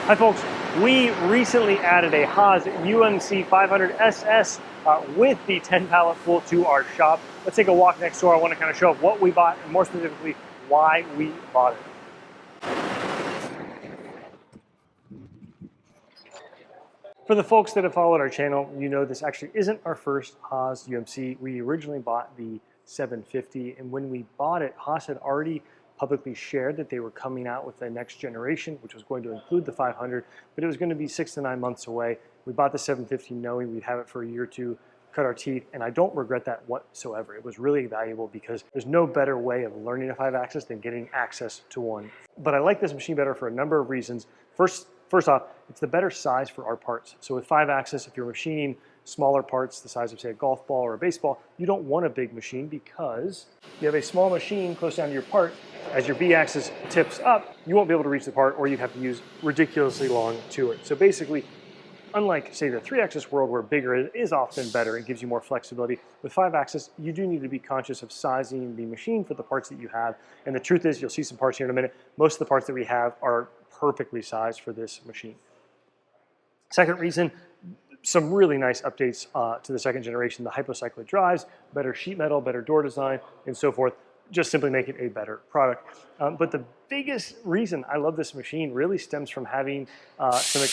Hi folks, we recently added a Haas UMC-500SS with the 10 pallet pool to our shop. Let's take a walk next door. I want to kind of show off what we bought and more specifically why we bought it. For the folks that have followed our channel, you know this actually isn't our first Haas UMC. We originally bought the 750, and when we bought it, Haas had already publicly shared that they were coming out with the next generation, which was going to include the 500, but it was going to be 6 to 9 months away. We bought the 750 knowing we'd have it for a year or two, cut our teeth, and I don't regret that whatsoever. It was really valuable because there's no better way of learning a 5-axis than getting access to one. But I like this machine better for a number of reasons. First off, it's the better size for our parts. So with 5-axis, if you're machining smaller parts the size of, say, a golf ball or a baseball, you don't want a big machine because you have a small machine close down to your part. As your B-axis tips up, you won't be able to reach the part, or you'd have to use ridiculously long to it. So basically, unlike, say, the 3-axis world where bigger is often better and gives you more flexibility, with 5-axis, you do need to be conscious of sizing the machine for the parts that you have. And the truth is, you'll see some parts here in a minute, most of the parts that we have are perfectly sized for this machine. Second reason, some really nice updates to the second generation, the hypocyclic drives, better sheet metal, better door design, and so forth. Just simply make it a better product. But the biggest reason I love this machine really stems from having some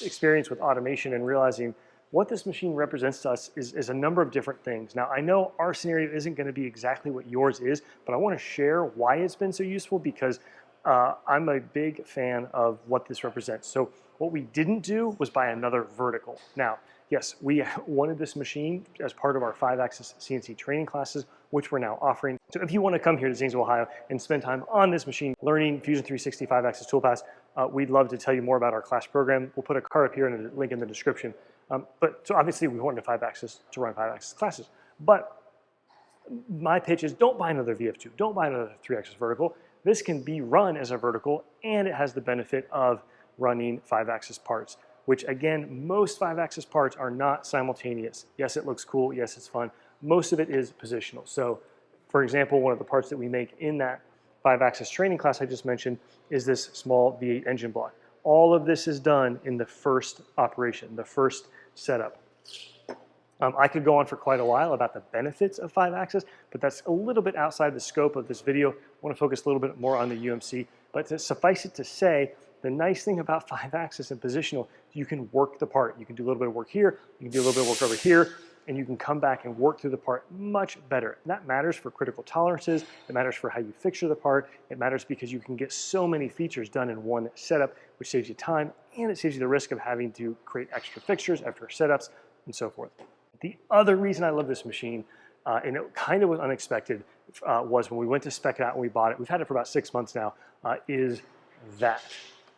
experience with automation and realizing what this machine represents to us is a number of different things. Now, I know our scenario isn't going to be exactly what yours is, but I want to share why it's been so useful because I'm a big fan of what this represents. So what we didn't do was buy another vertical. Now, yes, we wanted this machine as part of our 5-axis CNC training classes, which we're now offering. So if you want to come here to Zanesville, Ohio and spend time on this machine learning Fusion 360 5-axis toolpaths, we'd love to tell you more about our class program. We'll put a card up here and a link in the description. So obviously we wanted a 5-axis to run 5-axis classes. But my pitch is don't buy another VF2, don't buy another 3-axis vertical. This can be run as a vertical and it has the benefit of running 5-axis parts, which again, most 5-axis parts are not simultaneous. Yes, it looks cool. Yes, it's fun. Most of it is positional. So for example, one of the parts that we make in that 5-axis training class I just mentioned is this small V8 engine block. All of this is done in the first operation, the first setup. I could go on for quite a while about the benefits of 5-axis, but that's a little bit outside the scope of this video. I want to focus a little bit more on the UMC, but to suffice it to say, the nice thing about 5-axis and positional, you can work the part. You can do a little bit of work here, you can do a little bit of work over here, and you can come back and work through the part much better. And that matters for critical tolerances, it matters for how you fixture the part, it matters because you can get so many features done in one setup, which saves you time, and it saves you the risk of having to create extra fixtures after setups, and so forth. The other reason I love this machine, and it kind of was unexpected, was when we went to spec it out and we bought it, we've had it for about 6 months now, is that.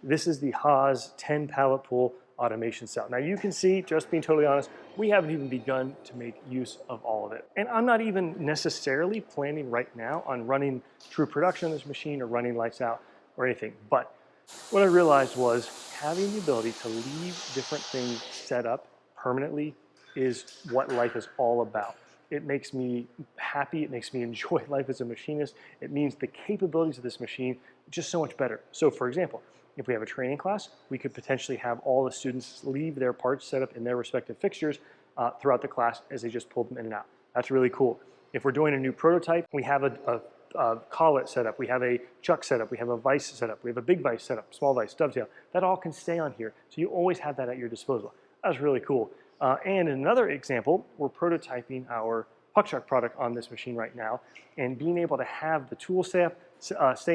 This is the Haas 10 pallet pool automation cell. Now you can see, just being totally honest, we haven't even begun to make use of all of it. And I'm not even necessarily planning right now on running true production on this machine or running lights out or anything. But what I realized was having the ability to leave different things set up permanently is what life is all about. It makes me happy, it makes me enjoy life as a machinist. It means the capabilities of this machine are just so much better. So for example, if we have a training class, we could potentially have all the students leave their parts set up in their respective fixtures throughout the class as they just pulled them in and out. That's really cool. If we're doing a new prototype, we have a collet setup, we have a chuck setup, we have a vise setup, we have a big vise setup, small vise, dovetail. That all can stay on here. So you always have that at your disposal. That's really cool. And in another example, we're prototyping our puck chuck product on this machine right now, and being able to have the tool stay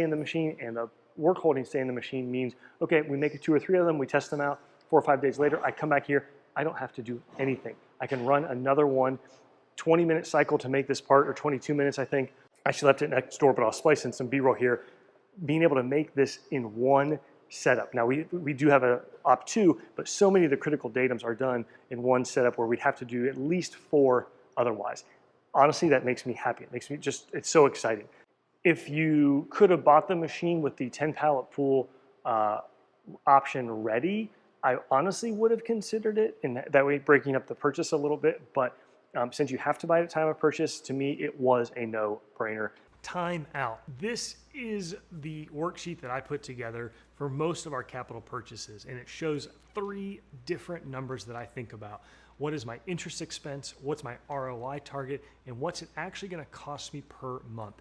in the machine and the work holding stay in the machine means, okay, we make 2 or 3 of them, we test them out, 4 or 5 days later, I come back here, I don't have to do anything. I can run another one, 20-minute cycle to make this part, or 22 minutes, I think. I actually left it next door, but I'll splice in some B-roll here. Being able to make this in one setup. Now we do have a Op2, but so many of the critical datums are done in one setup where we'd have to do at least 4 otherwise. Honestly, that makes me happy. It makes me it's so exciting. If you could have bought the machine with the 10 pallet pool option ready, I honestly would have considered it, and that way breaking up the purchase a little bit, but since you have to buy it at time of purchase, to me it was a no-brainer. time out. This is the worksheet that I put together for most of our capital purchases, and it shows 3 different numbers that I think about. What is my interest expense? What's my ROI target? And what's it actually going to cost me per month?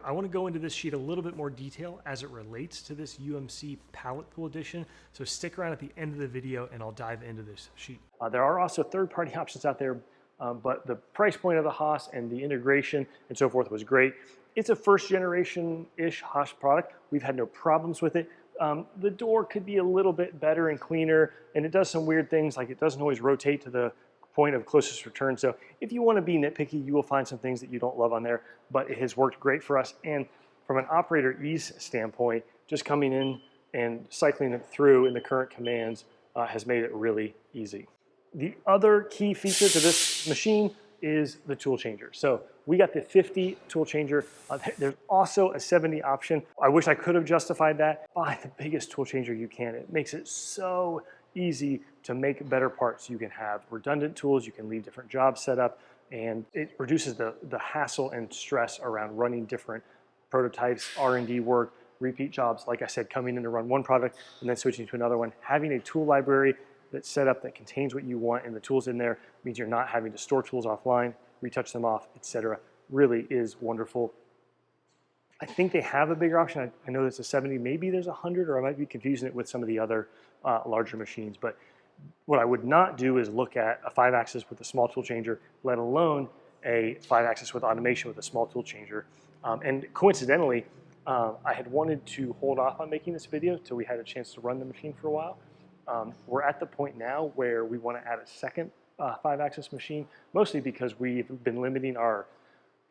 I want to go into this sheet a little bit more detail as it relates to this UMC Pallet Pool Edition. So stick around at the end of the video and I'll dive into this sheet. There are also third-party options out there, but the price point of the Haas and the integration and so forth was great. It's a first generation-ish Haas product. We've had no problems with it. The door could be a little bit better and cleaner, and it does some weird things, like it doesn't always rotate to the point of closest return. So if you want to be nitpicky, you will find some things that you don't love on there, but it has worked great for us. And from an operator ease standpoint, just coming in and cycling it through in the current commands has made it really easy. The other key feature to this machine is the tool changer. So we got the 50 tool changer. There's also a 70 option. I wish I could have justified that. Buy the biggest tool changer you can. It makes it so easy to make better parts. You can have redundant tools, you can leave different jobs set up, and it reduces the hassle and stress around running different prototypes, R&D work, repeat jobs. Like I said, coming in to run one product and then switching to another one. Having a tool library that's set up that contains what you want and the tools in there means you're not having to store tools offline, retouch them off, etc. Really is wonderful. I think they have a bigger option. I know there's a 70, maybe there's 100, or I might be confusing it with some of the other larger machines. But what I would not do is look at a 5-axis with a small tool changer, let alone a 5-axis with automation with a small tool changer. And coincidentally, I had wanted to hold off on making this video until we had a chance to run the machine for a while. We're at the point now where we want to add a second 5-axis machine, mostly because we've been limiting our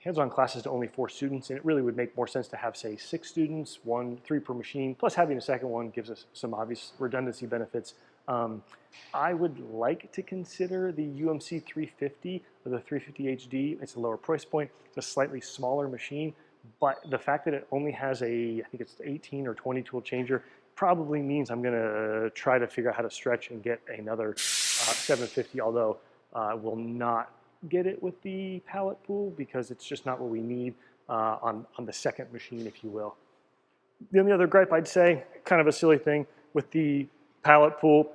hands-on classes to only 4 students, and it really would make more sense to have, say, 6 students, 3 per machine, plus having a second one gives us some obvious redundancy benefits. I would like to consider the UMC-350 or the 350 HD. It's a lower price point. It's a slightly smaller machine, but the fact that it only has I think it's 18 or 20 tool changer probably means I'm gonna try to figure out how to stretch and get another 750, although will not get it with the Pallet Pool because it's just not what we need on the second machine, if you will. The only other gripe I'd say, kind of a silly thing, with the Pallet Pool,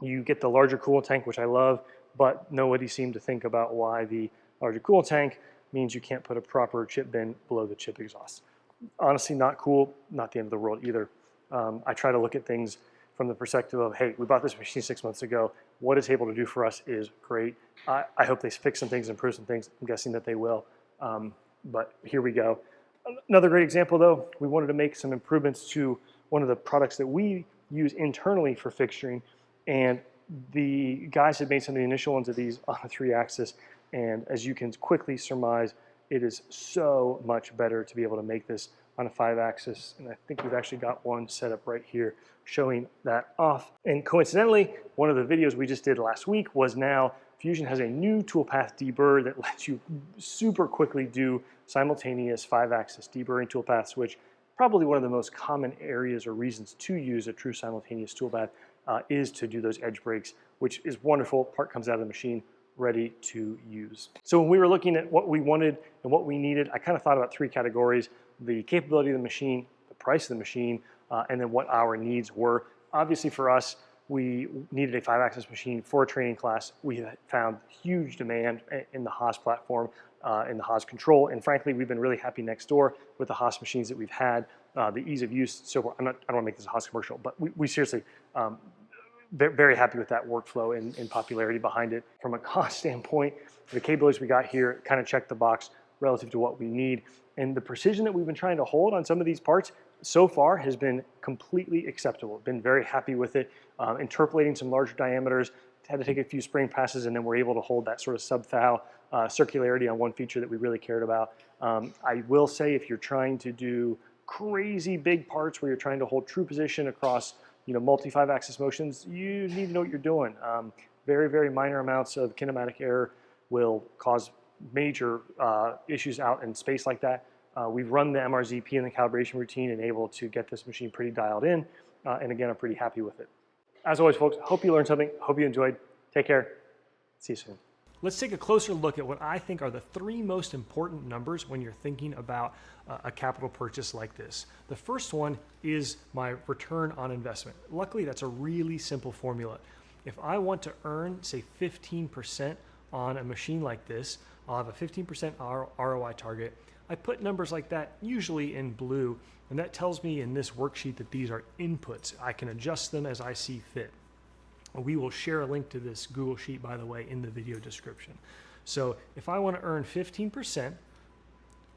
you get the larger coolant tank, which I love, but nobody seemed to think about why the larger coolant tank means you can't put a proper chip bin below the chip exhaust. Honestly, not cool, not the end of the world either. I try to look at things from the perspective of, hey, we bought this machine 6 months ago. What it's able to do for us is great. I hope they fix some things, improve some things. I'm guessing that they will, but here we go. Another great example, though, we wanted to make some improvements to one of the products that we use internally for fixturing, and the guys had made some of the initial ones of these on a 3-axis, and as you can quickly surmise, it is so much better to be able to make this on a 5-axis, and I think we've actually got one set up right here showing that off. And coincidentally, one of the videos we just did last week was now Fusion has a new toolpath deburr that lets you super quickly do simultaneous 5-axis deburring toolpaths, which probably one of the most common areas or reasons to use a true simultaneous toolpath is to do those edge breaks, which is wonderful. Part comes out of the machine ready to use. So when we were looking at what we wanted and what we needed, I kind of thought about 3 categories: the capability of the machine, the price of the machine, and then what our needs were. Obviously for us, we needed a 5-axis machine for a training class. We found huge demand in the Haas platform, in the Haas control, and frankly, we've been really happy next door with the Haas machines that we've had, the ease of use. So I don't want to make this a Haas commercial, but we seriously, very happy with that workflow and popularity behind it. From a cost standpoint, the capabilities we got here kind of check the box relative to what we need. And the precision that we've been trying to hold on some of these parts so far has been completely acceptable. Been very happy with it. Interpolating some larger diameters, had to take a few spring passes, and then we're able to hold that sort of sub-thou circularity on one feature that we really cared about. I will say, if you're trying to do crazy big parts where you're trying to hold true position across multi 5-axis motions, you need to know what you're doing. Very, very minor amounts of kinematic error will cause major issues out in space like that. We've run the MRZP and the calibration routine and able to get this machine pretty dialed in. And again, I'm pretty happy with it. As always, folks, hope you learned something. Hope you enjoyed. Take care. See you soon. let's take a closer look at what I think are the 3 most important numbers when you're thinking about a capital purchase like this. The first one is my return on investment. Luckily, that's a really simple formula. If I want to earn, say, 15% on a machine like this, I'll have a 15% ROI target. I put numbers like that usually in blue, and that tells me in this worksheet that these are inputs. I can adjust them as I see fit. We will share a link to this Google Sheet, by the way, in the video description. So if I want to earn 15%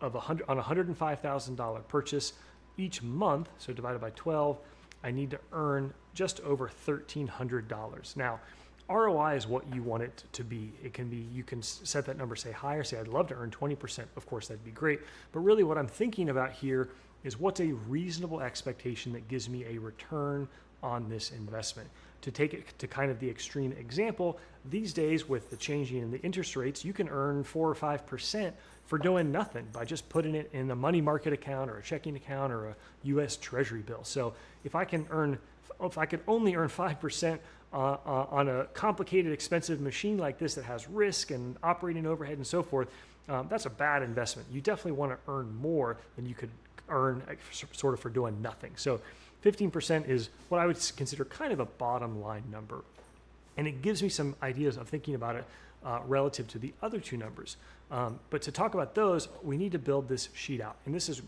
of on a $105,000 purchase each month, so divided by 12, I need to earn just over $1,300. Now, ROI is what you want it to be. It can be, you can set that number, say higher, say I'd love to earn 20%. Of course, that'd be great. But really what I'm thinking about here is what's a reasonable expectation that gives me a return on this investment. To take it to kind of the extreme example, these days with the changing in the interest rates, you can earn 4 or 5% for doing nothing by just putting it in a money market account or a checking account or a US Treasury bill. So if I could only earn 5% on a complicated, expensive machine like this that has risk and operating overhead and so forth, that's a bad investment. You definitely want to earn more than you could earn sort of for doing nothing. So 15% is what I would consider kind of a bottom line number. And it gives me some ideas of thinking about it relative to the other 2 numbers. But to talk about those, we need to build this sheet out. And this is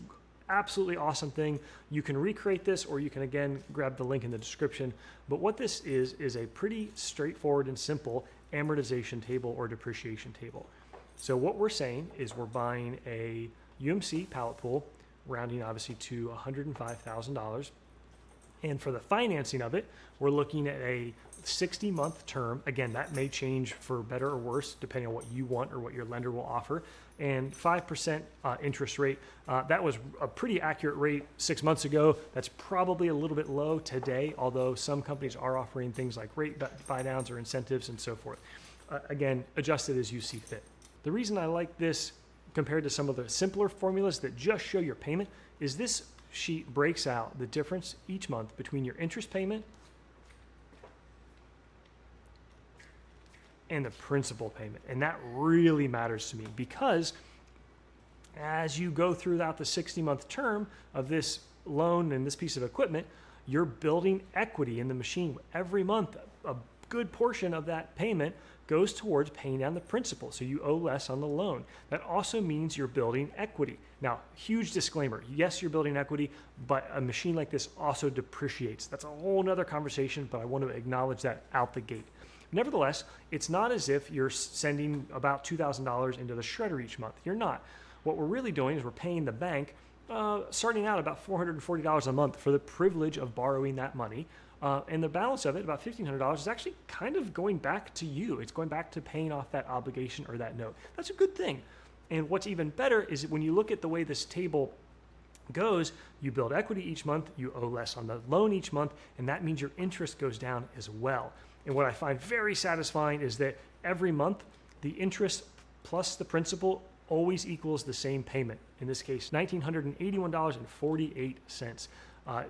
absolutely awesome thing. You can recreate this, or you can again grab the link in the description. But what this is a pretty straightforward and simple amortization table or depreciation table. So what we're saying is we're buying a UMC pallet pool, rounding obviously to $105,000. And for the financing of it, we're looking at a 60-month term. Again, that may change for better or worse, depending on what you want or what your lender will offer. And 5% interest rate. That was a pretty accurate rate 6 months ago. That's probably a little bit low today, although some companies are offering things like rate buy downs or incentives and so forth. Again, adjust it as you see fit. The reason I like this compared to some of the simpler formulas that just show your payment is this sheet breaks out the difference each month between your interest payment and the principal payment. And that really matters to me because as you go throughout the 60-month term of this loan and this piece of equipment, you're building equity in the machine. Every month, a good portion of that payment goes towards paying down the principal, so you owe less on the loan. That also means you're building equity. Now, huge disclaimer, yes, you're building equity, but a machine like this also depreciates. That's a whole nother conversation, but I want to acknowledge that out the gate. Nevertheless, it's not as if you're sending about $2,000 into the shredder each month. You're not. What we're really doing is we're paying the bank, starting out about $440 a month for the privilege of borrowing that money. And the balance of it, about $1,500, is actually kind of going back to you. It's going back to paying off that obligation or that note. That's a good thing. And what's even better is when you look at the way this table goes, you build equity each month, you owe less on the loan each month, and that means your interest goes down as well. And what I find very satisfying is that every month, the interest plus the principal always equals the same payment. In this case, $1,981.48.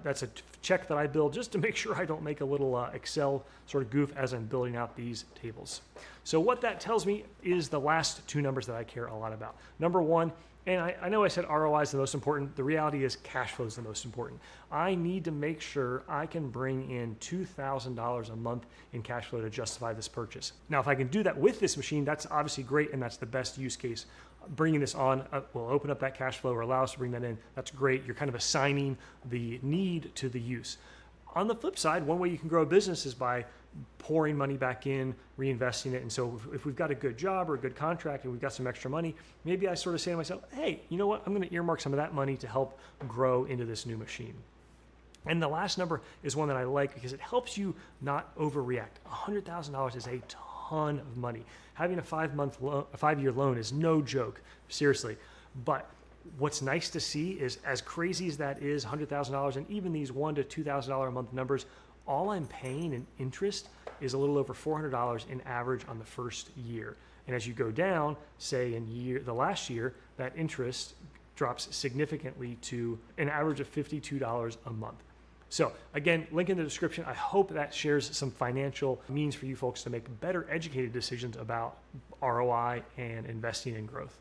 That's a check that I build just to make sure I don't make a little Excel sort of goof as I'm building out these tables. So what that tells me is the last 2 numbers that I care a lot about. Number 1, and I know I said ROI is the most important. The reality is cash flow is the most important. I need to make sure I can bring in $2,000 a month in cash flow to justify this purchase. Now, if I can do that with this machine, that's obviously great, and that's the best use case. Bringing this on will open up that cash flow or allow us to bring that in. That's great. You're kind of assigning the need to the use. On the flip side, one way you can grow a business is by pouring money back in, reinvesting it. And so if we've got a good job or a good contract and we've got some extra money, maybe I sort of say to myself, hey, you know what? I'm going to earmark some of that money to help grow into this new machine. And the last number is one that I like because it helps you not overreact. $100,000 is a ton of money. Having a 5-year loan is no joke, seriously. But what's nice to see is, as crazy as that is, $100,000, and even these $1,000 to $2,000 a month numbers, all I'm paying in interest is a little over $400 in average on the first year. And as you go down, say in the last year, that interest drops significantly to an average of $52 a month. So again, link in the description. I hope that shares some financial means for you folks to make better educated decisions about ROI and investing in growth.